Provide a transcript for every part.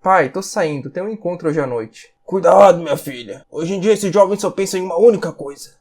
Pai, tô saindo, tem um encontro hoje à noite. Cuidado, minha filha. Hoje em dia esse jovem só pensa em uma única coisa.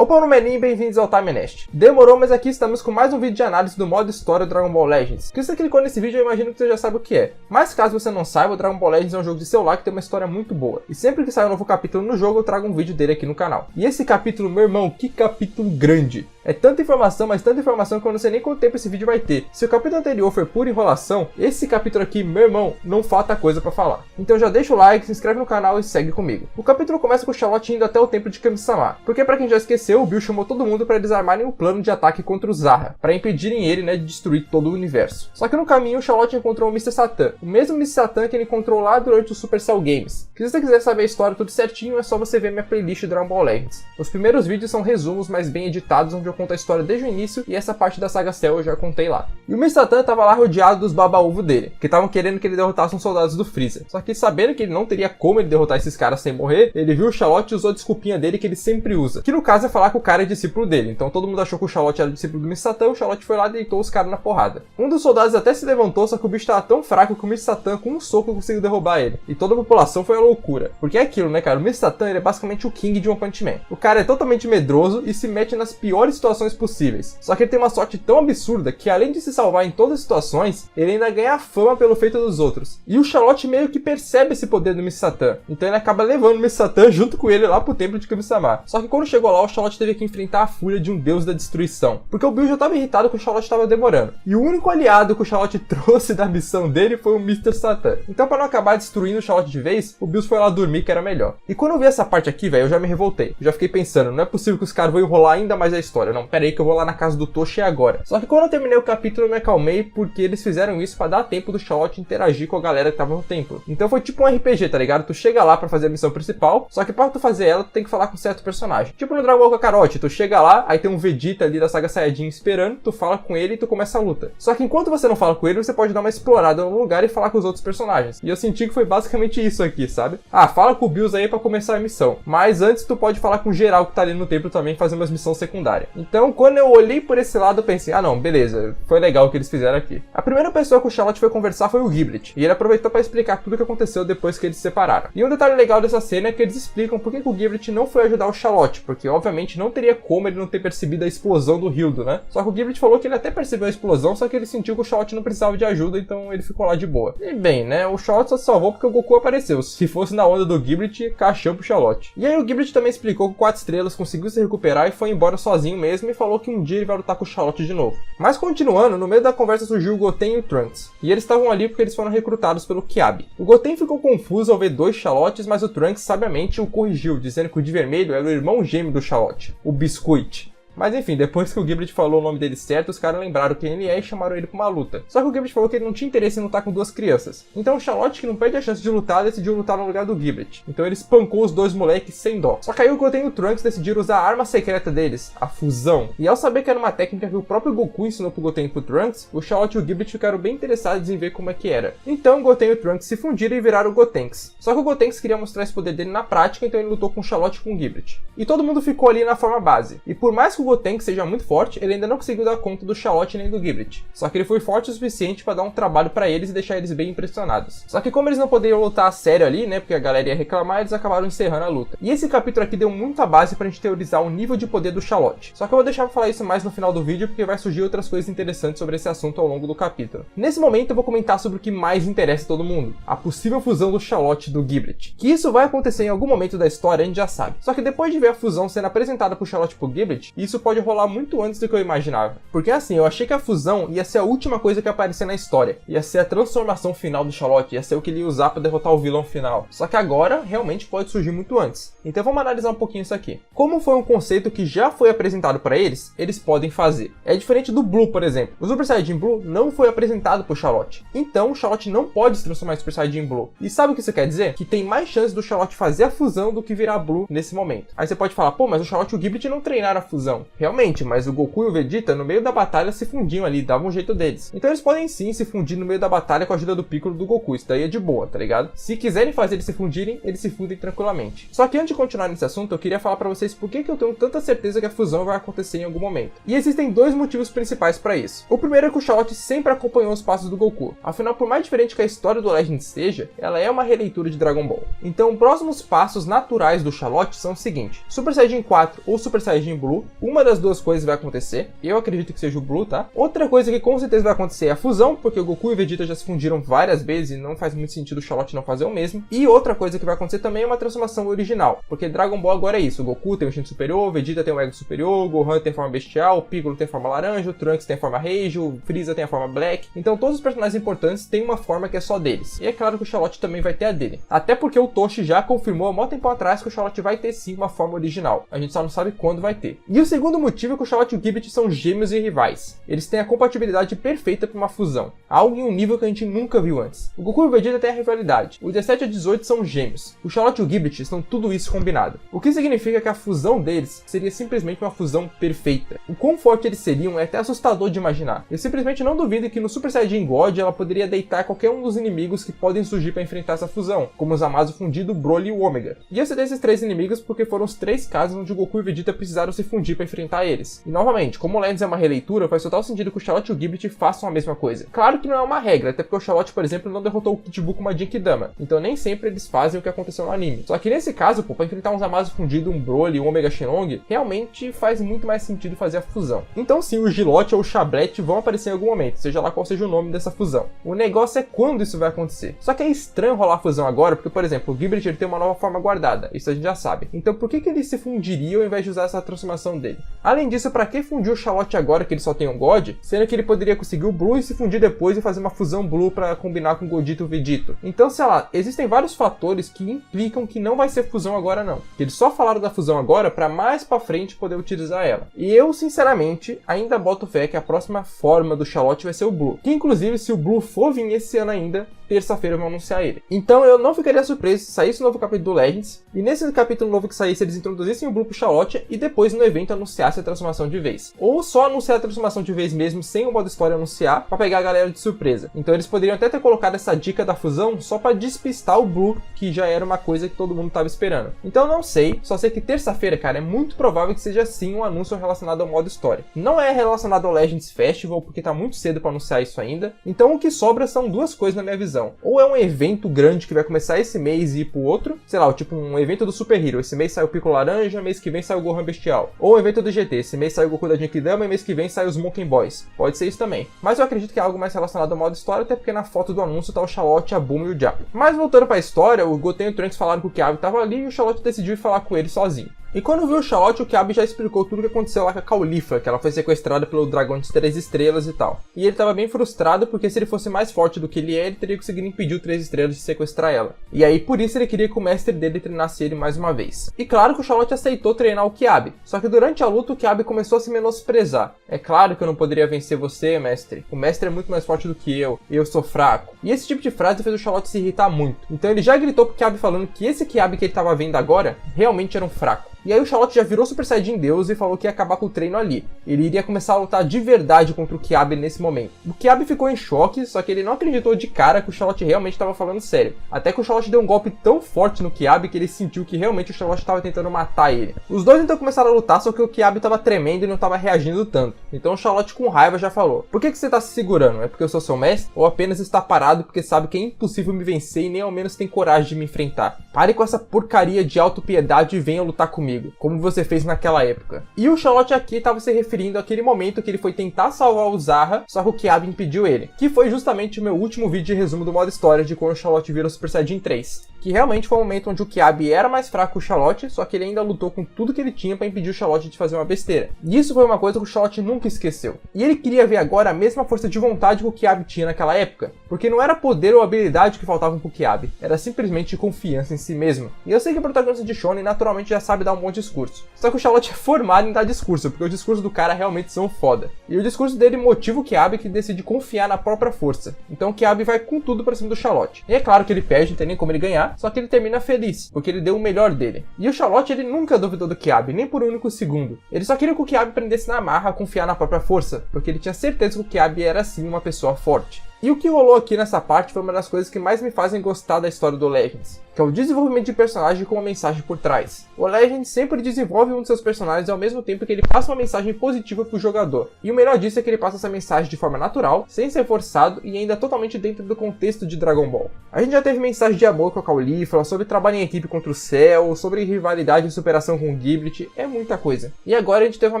Opa, no meninho, bem-vindos ao Time Nest. Demorou, mas aqui estamos com mais um vídeo de análise do modo história do Dragon Ball Legends. Se você clicou nesse vídeo, eu imagino que você já sabe o que é. Mas caso você não saiba, o Dragon Ball Legends é um jogo de celular que tem uma história muito boa. E sempre que sai um novo capítulo no jogo, eu trago um vídeo dele aqui no canal. E esse capítulo, meu irmão, que capítulo grande! É tanta informação, mas tanta informação que eu não sei nem quanto tempo esse vídeo vai ter. Se o capítulo anterior foi pura enrolação, esse capítulo aqui, meu irmão, não falta coisa pra falar. Então já deixa o like, se inscreve no canal e segue comigo. O capítulo começa com o Charlotte indo até o templo de Kami-sama. Porque pra quem já esqueceu, o Bill chamou todo mundo para eles armarem um plano de ataque contra o Zahra, para impedirem ele, de destruir todo o universo. Só que no caminho, o Charlotte encontrou o Mr. Satan, o mesmo Mr. Satan que ele encontrou lá durante o Supercell Games. Se você quiser saber a história tudo certinho, é só você ver minha playlist Dragon Ball Legends. Os primeiros vídeos são resumos, mas bem editados, onde eu conto a história desde o início, e essa parte da saga Cell eu já contei lá. E o Mr. Satan tava lá rodeado dos baba-ovo dele, que estavam querendo que ele derrotasse uns soldados do Freeza. Só que sabendo que ele não teria como ele derrotar esses caras sem morrer, ele viu o Charlotte e usou a desculpinha dele que ele sempre usa, que no caso é falar que o cara é discípulo dele. Então todo mundo achou que o Charlotte era discípulo do Mr. Satan, o Charlotte foi lá e deitou os caras na porrada. Um dos soldados até se levantou, só que o bicho tava tão fraco que o Mr. Satan com um soco conseguiu derrubar ele. E toda a população foi a loucura. Porque é aquilo, cara, o Mr. Satan ele é basicamente o King de One Punch Man. O cara é totalmente medroso e se mete nas piores situações possíveis. Só que ele tem uma sorte tão absurda que além de se salvar em todas as situações, ele ainda ganha fama pelo feito dos outros. E o Charlotte meio que percebe esse poder do Mr. Satan. Então ele acaba levando o Mr. Satan junto com ele lá pro templo de Kami-sama. Só que quando chegou lá, o Charlotte teve que enfrentar a fúria de um deus da destruição, porque o Bill já estava irritado que o Charlotte estava demorando. E o único aliado que o Charlotte trouxe da missão dele foi o Mr. Satan. Então para não acabar destruindo o Charlotte de vez, o Bill foi lá dormir que era melhor. E quando eu vi essa parte aqui, velho, eu já me revoltei. Eu já fiquei pensando, não é possível que os caras vão enrolar ainda mais a história. Não, pera aí que eu vou lá na casa do Toshi agora. Só que quando eu terminei o capítulo eu me acalmei porque eles fizeram isso para dar tempo do Charlotte interagir com a galera que tava no templo. Então foi tipo um RPG, tá ligado? Tu chega lá para fazer a missão principal, só que para tu fazer ela, tu tem que falar com certo personagem. Tipo no Dragon Ball Kakarot, tu chega lá, aí tem um Vegeta ali da saga Saiyajin esperando, tu fala com ele e tu começa a luta. Só que enquanto você não fala com ele, você pode dar uma explorada no lugar e falar com os outros personagens. E eu senti que foi basicamente isso aqui, sabe? Ah, fala com o Bills aí pra começar a missão. Mas antes tu pode falar com geral que tá ali no templo também, fazer umas missões secundárias. Então, quando eu olhei por esse lado, eu pensei, ah não, beleza, foi legal o que eles fizeram aqui. A primeira pessoa que o Charlotte foi conversar foi o Giblet. E ele aproveitou pra explicar tudo o que aconteceu depois que eles se separaram. E um detalhe legal dessa cena é que eles explicam por que o Giblet não foi ajudar o Charlotte, porque obviamente não teria como ele não ter percebido a explosão do Hildo, né? Só que o Giblet falou que ele até percebeu a explosão, só que ele sentiu que o Charlotte não precisava de ajuda, então ele ficou lá de boa. E bem, né, o Charlotte só se salvou porque o Goku apareceu. Se fosse na onda do Giblet, caixão pro Charlotte. E aí o Giblet também explicou que o 4 estrelas conseguiu se recuperar e foi embora sozinho mesmo e falou que um dia ele vai lutar com o Charlotte de novo. Mas continuando, no meio da conversa surgiu o Goten e o Trunks. E eles estavam ali porque eles foram recrutados pelo Kiabi. O Goten ficou confuso ao ver dois Charlottes, mas o Trunks sabiamente o corrigiu, dizendo que o de vermelho era o irmão gêmeo do Charlotte, o Biscuit. Mas enfim, depois que o Giblet falou o nome dele certo, os caras lembraram quem ele é e chamaram ele pra uma luta. Só que o Giblet falou que ele não tinha interesse em lutar com duas crianças. Então o Charlotte, que não perde a chance de lutar, decidiu lutar no lugar do Giblet. Então ele espancou os dois moleques sem dó. Só que aí o Goten e o Trunks decidiram usar a arma secreta deles, a fusão. E ao saber que era uma técnica que o próprio Goku ensinou pro Goten e pro Trunks, o Charlotte e o Giblet ficaram bem interessados em ver como é que era. Então o Goten e o Trunks se fundiram e viraram o Gotenks. Só que o Gotenks queria mostrar esse poder dele na prática, então ele lutou com o Charlotte e com o Giblet. E todo mundo ficou ali na forma base. E por mais que o Gotenks seja muito forte, ele ainda não conseguiu dar conta do Charlotte nem do Giblet. Só que ele foi forte o suficiente para dar um trabalho para eles e deixar eles bem impressionados. Só que como eles não poderiam lutar a sério ali, né, porque a galera ia reclamar, eles acabaram encerrando a luta. E esse capítulo aqui deu muita base pra gente teorizar o nível de poder do Charlotte. Só que eu vou deixar pra falar isso mais no final do vídeo, porque vai surgir outras coisas interessantes sobre esse assunto ao longo do capítulo. Nesse momento eu vou comentar sobre o que mais interessa a todo mundo, a possível fusão do Charlotte e do Giblet. Que isso vai acontecer em algum momento da história, a gente já sabe. Só que depois de ver a fusão sendo apresentada pro Charlotte e pro Giblet, isso pode rolar muito antes do que eu imaginava. Porque assim, eu achei que a fusão ia ser a última coisa que ia aparecer na história. Ia ser a transformação final do Charlotte, ia ser o que ele ia usar pra derrotar o vilão final. Só que agora, realmente pode surgir muito antes. Então vamos analisar um pouquinho isso aqui. Como foi um conceito que já foi apresentado pra eles, eles podem fazer. É diferente do Blue, por exemplo. O Super Saiyajin Blue não foi apresentado pro Charlotte. Então o Charlotte não pode se transformar em Super Saiyajin Blue. E sabe o que isso quer dizer? Que tem mais chance do Charlotte fazer a fusão do que virar Blue nesse momento. Aí você pode falar, pô, mas o Charlotte e o Giblet não treinaram a fusão. Realmente, mas o Goku e o Vegeta no meio da batalha se fundiam ali, davam um jeito deles. Então eles podem sim se fundir no meio da batalha com a ajuda do Piccolo e do Goku, isso daí é de boa, tá ligado? Se quiserem fazer eles se fundirem, eles se fundem tranquilamente. Só que antes de continuar nesse assunto, eu queria falar pra vocês por que eu tenho tanta certeza que a fusão vai acontecer em algum momento. E existem dois motivos principais pra isso. O primeiro é que o Charlotte sempre acompanhou os passos do Goku. Afinal, por mais diferente que a história do Legend seja, ela é uma releitura de Dragon Ball. Então, os próximos passos naturais do Charlotte são o seguinte: Super Saiyajin 4 ou Super Saiyajin Blue, uma das duas coisas vai acontecer. Eu acredito que seja o Blue, tá? Outra coisa que com certeza vai acontecer é a fusão, porque o Goku e o Vegeta já se fundiram várias vezes e não faz muito sentido o Charlotte não fazer o mesmo. E outra coisa que vai acontecer também é uma transformação original, porque Dragon Ball agora é isso: o Goku tem o instinto superior, o Vegeta tem o ego superior, o Gohan tem a forma bestial, o Piccolo tem a forma laranja, o Trunks tem a forma Rage, o Freeza tem a forma Black. Então todos os personagens importantes têm uma forma que é só deles. E é claro que o Charlotte também vai ter a dele. Até porque o Toshi já confirmou há muito tempo atrás que o Charlotte vai ter sim uma forma original. A gente só não sabe quando vai ter. E o segundo motivo é que o Charlotte e o Giblet são gêmeos e rivais. Eles têm a compatibilidade perfeita para uma fusão. Algo em um nível que a gente nunca viu antes. O Goku e o Vegeta têm a rivalidade. O 17 e o 18 são gêmeos. O Charlotte e o Giblet estão tudo isso combinado. O que significa que a fusão deles seria simplesmente uma fusão perfeita. O quão forte eles seriam é até assustador de imaginar. Eu simplesmente não duvido que no Super Saiyajin God ela poderia deitar qualquer um dos inimigos que podem surgir para enfrentar essa fusão, como o Zamasu fundido, o Broly e o Ômega. E eu citei esses três inimigos porque foram os três casos onde o Goku e o Vegeta precisaram se fundir para enfrentar eles. E novamente, como o Legends é uma releitura, faz total sentido que o Charlotte e o Giblet façam a mesma coisa. Claro que não é uma regra, até porque o Charlotte, por exemplo, não derrotou o Kid Buu com uma Genkidama, então nem sempre eles fazem o que aconteceu no anime. Só que nesse caso, pô, pra enfrentar um Zamasu fundido, um Broly e um Omega Shenlong, realmente faz muito mais sentido fazer a fusão. Então sim, o Gilote ou o Chablette vão aparecer em algum momento, seja lá qual seja o nome dessa fusão. O negócio é quando isso vai acontecer. Só que é estranho rolar a fusão agora, porque, por exemplo, o Giblet ele tem uma nova forma guardada, isso a gente já sabe. Então por que ele se fundiria ao invés de usar essa transformação dele? Além disso, pra que fundir o Charlotte agora que ele só tem um God, sendo que ele poderia conseguir o Blue e se fundir depois e fazer uma fusão Blue pra combinar com o Godito e o Vegito? Então, sei lá, existem vários fatores que implicam que não vai ser fusão agora não. Eles só falaram da fusão agora pra mais pra frente poder utilizar ela. E eu, sinceramente, ainda boto fé que a próxima forma do Charlotte vai ser o Blue. Que inclusive, se o Blue for vir esse ano ainda, terça-feira vão anunciar ele. Então eu não ficaria surpreso se saísse um novo capítulo do Legends, e nesse capítulo novo que saísse eles introduzissem o Blue pro Charlotte e depois no evento anunciasse a transformação de vez. Ou só anunciar a transformação de vez mesmo sem o modo história anunciar, pra pegar a galera de surpresa. Então eles poderiam até ter colocado essa dica da fusão só pra despistar o Blue, que já era uma coisa que todo mundo tava esperando. Então eu não sei, só sei que terça-feira, cara, é muito provável que seja sim um anúncio relacionado ao modo história. Não é relacionado ao Legends Festival, porque tá muito cedo pra anunciar isso ainda. Então o que sobra são duas coisas na minha visão. Ou é um evento grande que vai começar esse mês e ir pro outro, sei lá, tipo um evento do Super Hero, esse mês sai o Piccolo Laranja, mês que vem sai o Gohan Bestial. Ou o evento do GT, esse mês sai o Goku da Genkidama e mês que vem sai os Monkey Boys. Pode ser isso também. Mas eu acredito que é algo mais relacionado ao modo história, até porque na foto do anúncio tá o Charlotte, a Bulma e o Jap. Mas voltando pra história, o Goten e o Trunks falaram que o Kiabi tava ali e o Charlotte decidiu ir falar com ele sozinho. E quando viu o Charlotte, o Kiabi já explicou tudo o que aconteceu lá com a Caulifla, que ela foi sequestrada pelo dragão de 3 estrelas e tal. E ele tava bem frustrado porque se ele fosse mais forte do que ele é, ele teria conseguido impedir o 3 estrelas de sequestrar ela. E aí por isso ele queria que o mestre dele treinasse ele mais uma vez. E claro que o Charlotte aceitou treinar o Kiabi, só que durante a luta o Kiabi começou a se menosprezar. É claro que eu não poderia vencer você, mestre. O mestre é muito mais forte do que eu sou fraco. E esse tipo de frase fez o Charlotte se irritar muito. Então ele já gritou pro Kiabi falando que esse Kiabi que ele tava vendo agora realmente era um fraco. E aí o Charlotte já virou Super Saiyajin Deus e falou que ia acabar com o treino ali. Ele iria começar a lutar de verdade contra o Kiabi nesse momento. O Kiabi ficou em choque, só que ele não acreditou de cara que o Charlotte realmente estava falando sério. Até que o Charlotte deu um golpe tão forte no Kiabi que ele sentiu que realmente o Charlotte estava tentando matar ele. Os dois então começaram a lutar, só que o Kiabi estava tremendo e não estava reagindo tanto. Então o Charlotte com raiva já falou: por que você está se segurando? É porque eu sou seu mestre? Ou apenas está parado porque sabe que é impossível me vencer e nem ao menos tem coragem de me enfrentar? Pare com essa porcaria de autopiedade e venha lutar comigo, como você fez naquela época. E o Charlotte aqui estava se referindo àquele momento que ele foi tentar salvar o Zarra, só que o Kiabi impediu ele. Que foi justamente o meu último vídeo de resumo do modo história de quando o Charlotte virou Super Saiyajin 3. Que realmente foi o momento onde o Kiabi era mais fraco que o Charlotte, só que ele ainda lutou com tudo que ele tinha para impedir o Charlotte de fazer uma besteira. E isso foi uma coisa que o Charlotte nunca esqueceu. E ele queria ver agora a mesma força de vontade que o Kiabi tinha naquela época. Porque não era poder ou habilidade que faltavam pro Kiabi, era simplesmente confiança em si mesmo. E eu sei que o protagonista de Shonen naturalmente já sabe dar um bom discurso. Só que o Charlotte é formado em dar discurso, porque os discursos do cara realmente são foda. E o discurso dele motiva o Kiabi, que decide confiar na própria força. Então o Kiabi vai com tudo pra cima do Charlotte. E é claro que ele perde, não tem nem como ele ganhar, falhar, só que ele termina feliz, porque ele deu o melhor dele. E o Charlotte, ele nunca duvidou do Kiabi, nem por um único segundo. Ele só queria que o Kiabi prendesse na marra a confiar na própria força, porque ele tinha certeza que o Kiabi era sim uma pessoa forte. E o que rolou aqui nessa parte foi uma das coisas que mais me fazem gostar da história do Legends, que é o desenvolvimento de personagem com uma mensagem por trás. O Legends sempre desenvolve um de seus personagens ao mesmo tempo que ele passa uma mensagem positiva pro jogador. E o melhor disso é que ele passa essa mensagem de forma natural, sem ser forçado e ainda totalmente dentro do contexto de Dragon Ball. A gente já teve mensagem de amor com a Caulifla, sobre trabalho em equipe contra o Cell, sobre rivalidade e superação com o Giblet, é muita coisa. E agora a gente teve uma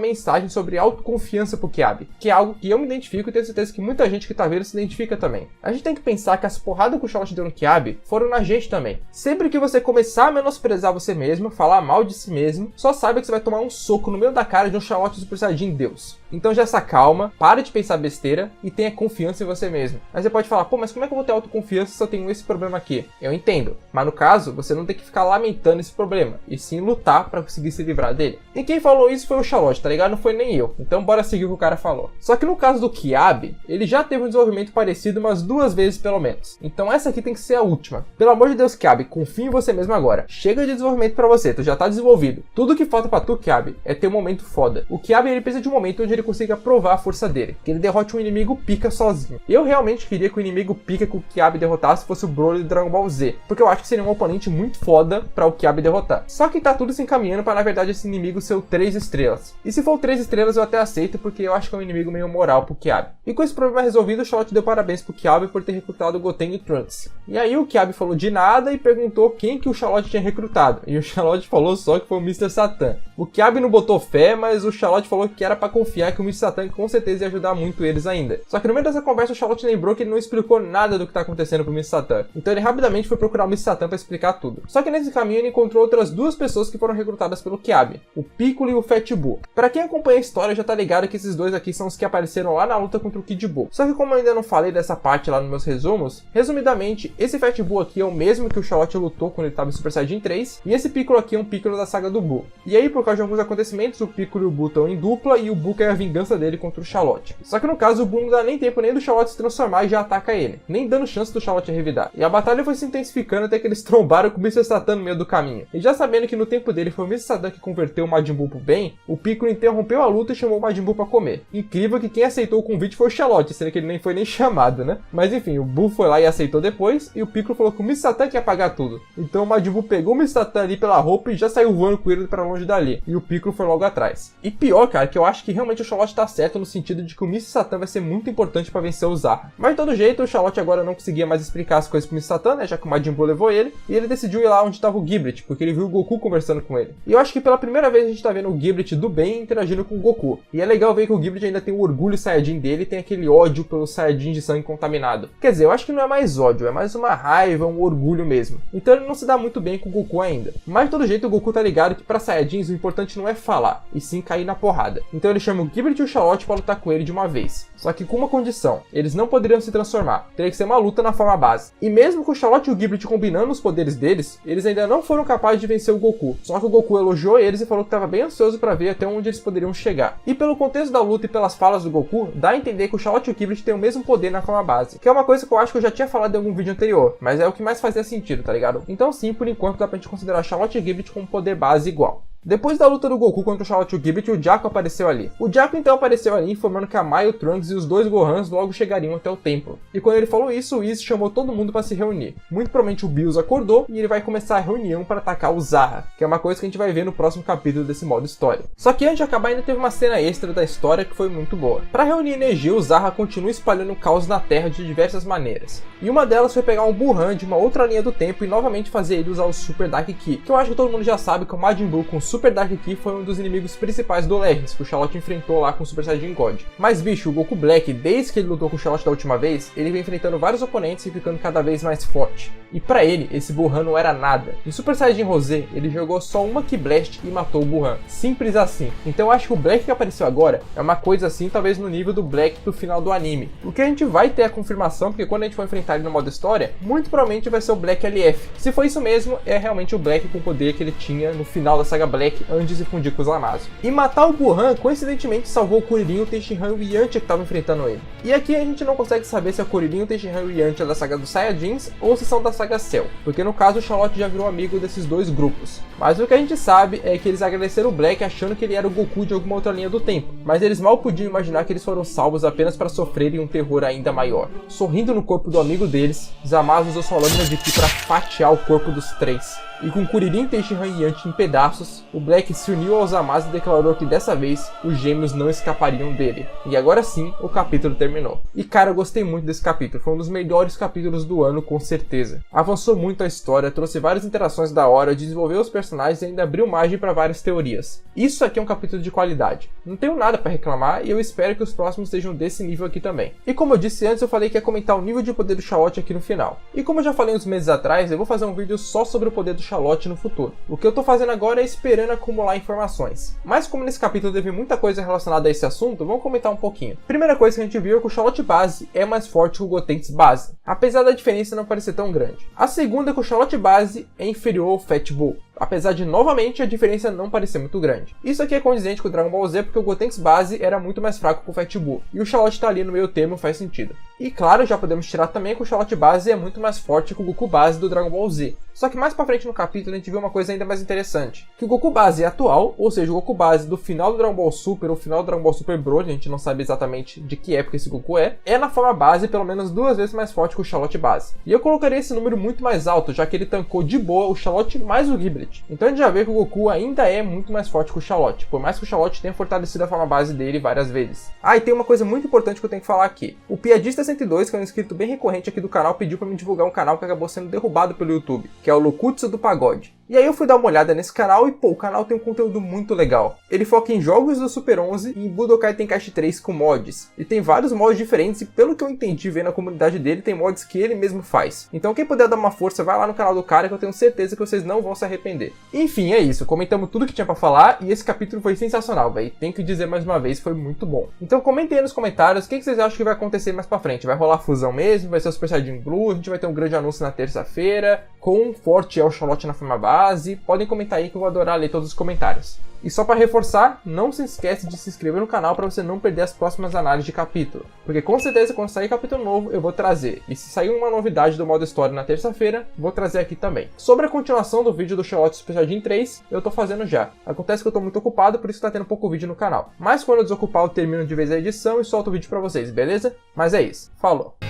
mensagem sobre autoconfiança pro Kiabi, que é algo que eu me identifico e tenho certeza que muita gente que tá vendo se identifica também. A gente tem que pensar que as porradas que o Charlotte deu no Kiabi foram na gente também. Sempre que você começar a menosprezar você mesmo, falar mal de si mesmo, só saiba que você vai tomar um soco no meio da cara de um Charlotte Super Saiyajin Deus. Então já se acalma, para de pensar besteira e tenha confiança em você mesmo. Aí você pode falar, pô, mas como é que eu vou ter autoconfiança se eu tenho esse problema aqui? Eu entendo, mas no caso, você não tem que ficar lamentando esse problema, e sim lutar pra conseguir se livrar dele. E quem falou isso foi o Charlotte, tá ligado? Não foi nem eu. Então bora seguir o que o cara falou. Só que no caso do Kiabi, ele já teve um desenvolvimento parecido umas 2 vezes pelo menos. Então essa aqui tem que ser a última. Pelo amor de Deus, Kiabi, confia em você mesmo agora. Chega de desenvolvimento pra você, tu já tá desenvolvido. Tudo que falta pra tu, Kiabi, é ter um momento foda. O Kiabi, ele precisa de um momento onde ele consiga provar a força dele, que ele derrote um inimigo pica sozinho. Eu realmente queria que o inimigo pica que o Kiabi derrotasse fosse o Broly do Dragon Ball Z, porque eu acho que seria um oponente muito foda pra o Kiabi derrotar. Só que tá tudo se encaminhando pra, na verdade, esse inimigo ser o 3 estrelas. E se for 3 estrelas eu até aceito, porque eu acho que é um inimigo meio moral pro Kiabi. E com esse problema resolvido, o Charlotte deu parabéns pro Kiabi por ter recrutado o Goten e Trunks. E aí o Kiabi falou de nada e perguntou quem que o Charlotte tinha recrutado. E o Charlotte falou só que foi o Mr. Satan. O Kiabi não botou fé, mas o Charlotte falou que era pra confiar que o Mr. Satan com certeza ia ajudar muito eles ainda. Só que no meio dessa conversa o Charlotte lembrou que ele não explicou nada do que tá acontecendo pro Mr. Satan. Então ele rapidamente foi procurar o Mr. Satan pra explicar tudo. Só que nesse caminho ele encontrou outras 2 pessoas que foram recrutadas pelo Kiabi, o Piccolo e o Fat Buu. Pra quem acompanha a história já tá ligado que esses 2 aqui são os que apareceram lá na luta contra o Kid Buu. Só que como eu ainda não falei dessa parte lá nos meus resumos, resumidamente, esse Fat Buu aqui é o mesmo que o Charlotte lutou quando ele tava em Super Saiyajin 3, e esse Piccolo aqui é um Piccolo da saga do Buu. E aí, por causa de alguns acontecimentos, o Piccolo e o Buu estão em dupla e o Buu quer a vingança dele contra o Charlotte. Só que no caso, o Buu não dá nem tempo nem do Charlotte se transformar e já ataca ele, nem dando chance do Charlotte revidar. E a batalha foi se intensificando até que eles trombaram com o Mr. Satan no meio do caminho. E já sabendo que no tempo dele foi o Mr. Satan que converteu o Majin Buu pro bem, o Piccolo interrompeu a luta e chamou o Majin Buu pra comer. Incrível que quem aceitou o convite foi o Charlotte, sendo que ele nem foi nem chamado, né? Mas enfim, o Buu foi lá e aceitou depois, e o Piccolo falou que o Mr. Satan ia pagar tudo. Então o Majin Buu pegou o Mr. Satan ali pela roupa e já saiu voando com ele pra longe dali. E o Piccolo foi logo atrás. E pior, cara, que eu acho que realmente o Charlotte tá certo no sentido de que o Mr. Satan vai ser muito importante pra vencer o Zarra. Mas de todo jeito, o Charlotte agora não conseguia mais explicar as coisas pro Mr. Satan, né? Já que o Majin Buu levou ele, e ele decidiu ir lá onde tava o Giblet, porque ele viu o Goku conversando com ele. E eu acho que pela primeira vez a gente tá vendo o Giblet do bem interagindo com o Goku. E é legal ver que o Giblet ainda tem o orgulho Saiyajin dele e tem aquele ódio pelo Saiyajin de sangue contaminado. Quer dizer, eu acho que não é mais ódio, é mais uma raiva, um orgulho mesmo. Então ele não se dá muito bem com o Goku ainda. Mas de todo jeito o Goku tá ligado que pra Saiyajins o importante não é falar, e sim cair na porrada. Então ele chama o Giblet e o Charlotte pra lutar com ele de uma vez. Só que com uma condição, eles não poderiam se transformar, teria que ser uma luta na forma base. E mesmo com o Charlotte e o Giblet combinando os poderes deles, eles ainda não foram capazes de vencer o Goku. Só que o Goku elogiou eles e falou que estava bem ansioso pra ver até onde eles poderiam chegar. E pelo contexto da luta e pelas falas do Goku, dá a entender que o Charlotte e o Giblet têm o mesmo poder na forma base. Que é uma coisa que eu acho que eu já tinha falado em algum vídeo anterior, mas é o que mais fazia sentido, tá ligado? Então sim, por enquanto dá pra gente considerar Charlotte e Giblet como poder base igual. Depois da luta do Goku contra o Charlotte e o Giblet, o Jaco apareceu ali. O Jaco então apareceu ali informando que a Mai, o Trunks e os 2 Gohans logo chegariam até o templo. E quando ele falou isso, o Whis chamou todo mundo para se reunir. Muito provavelmente o Bills acordou e ele vai começar a reunião para atacar o Zarra, que é uma coisa que a gente vai ver no próximo capítulo desse modo história. Só que antes de acabar ainda teve uma cena extra da história que foi muito boa. Para reunir energia, o Zarra continua espalhando caos na Terra de diversas maneiras. E uma delas foi pegar um Buhan de uma outra linha do tempo e novamente fazer ele usar o Super Dark Ki. Que eu acho que todo mundo já sabe que o Majin Buu com o Super Dark Ki foi um dos inimigos principais do Legends, que o Charlotte enfrentou lá com o Super Saiyajin God. Mas bicho, o Goku Black, desde que ele lutou com o Charlotte da última vez, ele vem enfrentando vários oponentes e ficando cada vez mais forte. E pra ele, esse Buhan não era nada. Em Super Saiyajin Rosé, ele jogou só uma Ki Blast e matou o Buhan. Simples assim. Então eu acho que o Black que apareceu agora é uma coisa assim, talvez no nível do Black do final do anime. Porque a gente vai ter a confirmação, porque quando a gente for enfrentar ele no modo história, muito provavelmente vai ser o Black LF. Se for isso mesmo, é realmente o Black com o poder que ele tinha no final da saga Black Black antes de se fundir com os Zamasu. E matar o Gohan coincidentemente salvou o Kuririn, o Tenshinhan e o Yantia que estavam enfrentando ele. E aqui a gente não consegue saber se é o Kuririn, o Tenshinhan e o Yantia da saga dos Saiyajins ou se são da saga Cell, porque no caso o Charlotte já virou amigo desses dois grupos. Mas o que a gente sabe é que eles agradeceram o Black achando que ele era o Goku de alguma outra linha do tempo, mas eles mal podiam imaginar que eles foram salvos apenas para sofrerem um terror ainda maior. Sorrindo no corpo do amigo deles, Zamasu usou sua lâmina de Ki para fatiar o corpo dos três. E com Kuririn, Tenshinhan e Yantia em pedaços, o Black se uniu aos Zamasu e declarou que dessa vez os gêmeos não escapariam dele. E agora sim, o capítulo terminou. E cara, eu gostei muito desse capítulo, foi um dos melhores capítulos do ano com certeza. Avançou muito a história, trouxe várias interações da hora, desenvolveu os personagens e ainda abriu margem para várias teorias. Isso aqui é um capítulo de qualidade. Não tenho nada para reclamar e eu espero que os próximos sejam desse nível aqui também. E como eu disse antes, eu falei que ia comentar o nível de poder do Charlotte aqui no final. E como eu já falei uns meses atrás, eu vou fazer um vídeo só sobre o poder do Charlotte no futuro. O que eu tô fazendo agora é esperando acumular informações. Mas como nesse capítulo teve muita coisa relacionada a esse assunto, vamos comentar um pouquinho. Primeira coisa que a gente viu é que o Charlotte base é mais forte que o Gotenks base, apesar da diferença não parecer tão grande. A segunda é que o Charlotte base é inferior ao Fat Bull, apesar de novamente a diferença não parecer muito grande. Isso aqui é condizente com o Dragon Ball Z porque o Gotenks base era muito mais fraco que o Fat Bull, e o Charlotte tá ali no meio termo, faz sentido. E claro, já podemos tirar também que o Charlotte base é muito mais forte que o Goku base do Dragon Ball Z. Só que mais pra frente no capítulo a gente vê uma coisa ainda mais interessante, que o Goku base atual, ou seja, o Goku base do final do Dragon Ball Super ou final do Dragon Ball Super Broly, a gente não sabe exatamente de que época esse Goku é na forma base pelo menos 2 vezes mais forte que o Charlotte base. E eu colocaria esse número muito mais alto, já que ele tancou de boa o Charlotte mais o Giblet. Então a gente já vê que o Goku ainda é muito mais forte que o Charlotte, por mais que o Charlotte tenha fortalecido a forma base dele várias vezes. Ah, e tem uma coisa muito importante que eu tenho que falar aqui. O Piadista 102, que é um inscrito bem recorrente aqui do canal, pediu pra me divulgar um canal que acabou sendo derrubado pelo YouTube, que é o Lokutsu do Pagode. E aí eu fui dar uma olhada nesse canal e pô, o canal tem um conteúdo muito legal. Ele foca em jogos do Super 11 e em Budokai Tenkaichi 3 com mods. E tem vários mods diferentes e pelo que eu entendi vendo a comunidade dele, tem mods que ele mesmo faz. Então quem puder dar uma força, vai lá no canal do cara que eu tenho certeza que vocês não vão se arrepender. Enfim, é isso. Comentamos tudo que tinha pra falar e esse capítulo foi sensacional, velho. Tenho que dizer mais uma vez, foi muito bom. Então comentem aí nos comentários o que vocês acham que vai acontecer mais pra frente. Vai rolar fusão mesmo? Vai ser o Super Saiyajin Blue? A gente vai ter um grande anúncio na terça-feira? Quão forte é o Charlotte na forma base? Podem comentar aí que eu vou adorar ler todos os comentários. E só para reforçar, não se esquece de se inscrever no canal para você não perder as próximas análises de capítulo. Porque com certeza quando sair capítulo novo eu vou trazer. E se sair uma novidade do modo história na terça-feira, vou trazer aqui também. Sobre a continuação do vídeo do Charlotte Super Saiyajin 3, eu tô fazendo já. Acontece que eu tô muito ocupado, por isso tá tendo pouco vídeo no canal. Mas quando eu desocupar eu termino de vez a edição e solto o vídeo para vocês, beleza? Mas é isso. Falou!